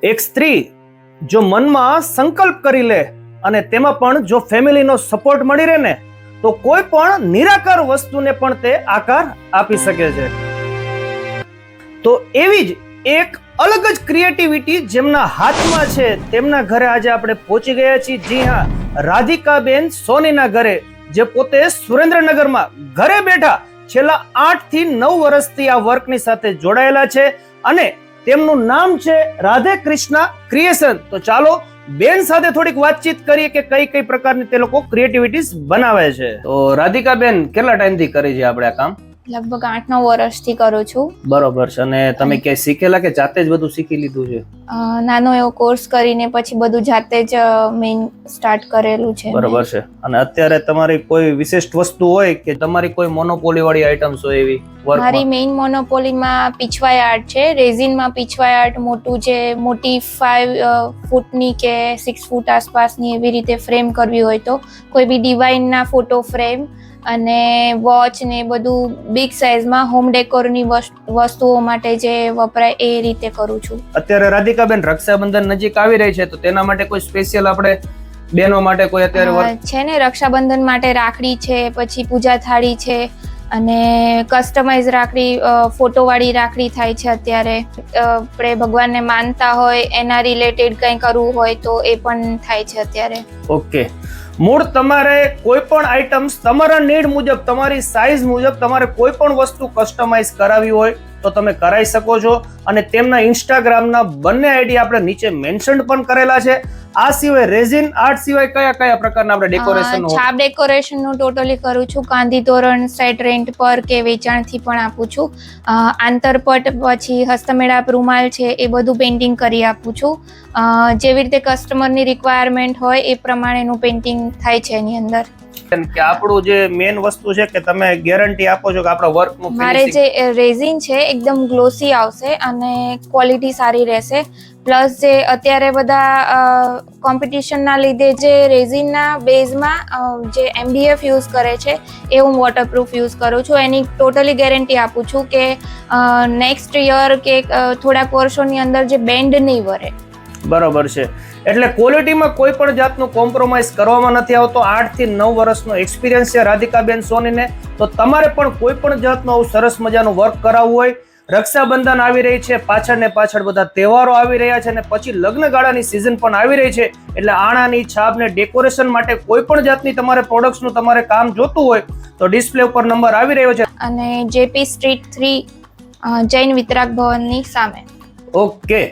એક સ્ત્રી જો મનમાં સંકલ્પ કરી લે અને તેમાં પણ જો ફેમિલીનો સપોર્ટ મળી રહે ને તો કોઈ પણ નિરાકાર વસ્તુને પણ તે આકાર આપી શકે છે. તો એવી જ એક અલગ જ ક્રિએટિવિટી જેમના હાથમાં છે તેમના ઘરે આજે આપણે પહોંચી ગયા છીએ. જી હા, રાધિકાબેન સોનીના ઘરે, જે પોતે સુરેન્દ્રનગરમાં ઘરે બેઠા છેલ્લા 8 થી 9 વર્ષથી આ વર્કની સાથે જોડાયેલા છે અને તેમનું નામ છે રાધે કૃષ્ણા ક્રિએશન. તો ચાલો બેન સાથે થોડીક વાતચીત કરીએ કે કઈ કઈ પ્રકારની તે લોકો ક્રિએટિવિટીઝ બનાવે છે. તો રાધિકાબેન કેટલા ટાઈમથી કરી છે આપણે આ કામ? લગભગ 8-9 વર્ષથી કરું છું. બરોબર છે. અને તમે ક્યાંય શીખેલા કે જાતે જ બધું શીખી લીધું છે? નાનો એવો કોર્સ કરીને પછી બધું જાતે જ મેઇન સ્ટાર્ટ કરેલું છે. બરોબર છે. અને અત્યારે તમારી કોઈ વિશિષ્ટ વસ્તુ હોય કે તમારી કોઈ મોનોપોલી વાળી આઈટમ્સ હોય એવી? મારી મેઇન મોનોપોલીમાં પીછવાઈ આર્ટ છે. રેઝિનમાં પીછવાઈ આર્ટ મોટું જે મોટી 5 ફૂટની કે 6 ફૂટ આસપાસની એવી રીતે ફ્રેમ કરવી હોય તો કોઈ બી ડિવાઇનના ફોટો ફ્રેમ અને વોચ ને બધું બિગ સાઇઝમાં હોમ ડેકોરની વસ્તુઓ માટે જે વપરાય એ રીતે કરું છું. અત્યારે રાધિકાબેન રક્ષાબંધન નજીક આવી રહી છે તો તેના માટે કોઈ સ્પેશિયલ આપણે બહેનો માટે કોઈ અત્યારે છે ને? રક્ષાબંધન માટે રાખડી છે, પછી પૂજા થાળી છે અને કસ્ટમાઇઝ રાખડી, ફોટોવાળી રાખડી થાય છે અત્યારે. આપણે ભગવાનને માનતા હોય એના રિલેટેડ કંઈ કરવું હોય તો એ પણ થાય છે અત્યારે. ઓકે. મૂળ તમારે કોઈ પણ આઈટમ્સ તમારા નીડ મુજબ, તમારી સાઇઝ મુજબ તમારે કોઈ પણ વસ્તુ કસ્ટમાઇઝ કરાવી હોય તો તમે કરાવી શકો છો. અને તેમના ઇન્સ્ટાગ્રામના બંને આઈડી આપણે નીચે મેન્શન પણ કરેલા છે. આ સિવાય રેઝિન આર્ટ સિવાય કયા કયા પ્રકારના આપણે ડેકોરેશન? છાપ ડેકોરેશનનું ટોટલી કરું છું. કાંધી તોરણ સેટ રેન્ટ પર કે વેચાણથી પણ આપું છું. આંતરપટ પછી હસ્તમેળાપ રૂમાલ છે એ બધું પેઇન્ટિંગ કરી આપું છું. જેવી રીતે કસ્ટમરની રિક્વાયરમેન્ટ હોય એ પ્રમાણેનું પેઇન્ટિંગ થાય છે એની અંદર. કે આપણું જે મેઇન વસ્તુ છે કે તમે ગેરંટી આપો છો કે આપણા વર્કનું મારે જે રેઝિન છે એકદમ ગ્લોસી આવશે અને ક્વોલિટી સારી રહેશે. પ્લસ જે અત્યારે બધા કોમ્પિટિશનના લીધે જે રેઝિનના બેઝમાં જે MDF યુઝ કરે છે એ હું વોટરપ્રૂફ યુઝ કરું છું. એની ટોટલી ગેરંટી આપું છું કે નેક્સ્ટ યર કે થોડાક વર્ષોની અંદર જે બેન્ડ નહીં વરે. બરોબર છે. એટલે ક્વોલિટીમાં કોઈ પણ જાતનું કોમ્પ્રોમાઇઝ કરવામાં નથી આવતો. 8 થી 9 વર્ષનો એક્સપિરિયન્સ છે રાધિકાબેન સોનીને. તો તમારે પણ કોઈ પણ જાતનું આવું સરસ મજાનું વર્ક કરાવવું હોય, રક્ષાબંધન આવી રહી છે, પાછળ ને પાછળ બધા તહેવારો આવી રહ્યા છે અને પછી લગ્નગાળાની સિઝન પણ આવી રહી છે, એટલે આણાની છાપ ને ડેકોરેશન માટે કોઈ પણ જાતની તમારે પ્રોડક્ટ્સનું તમારે કામ જોતું હોય તો ડિસ્પ્લે ઉપર નંબર આવી રહ્યો છે. અને JP સ્ટ્રીટ 3 જૈન વિતરાગ ભવનની સામે. ઓકે.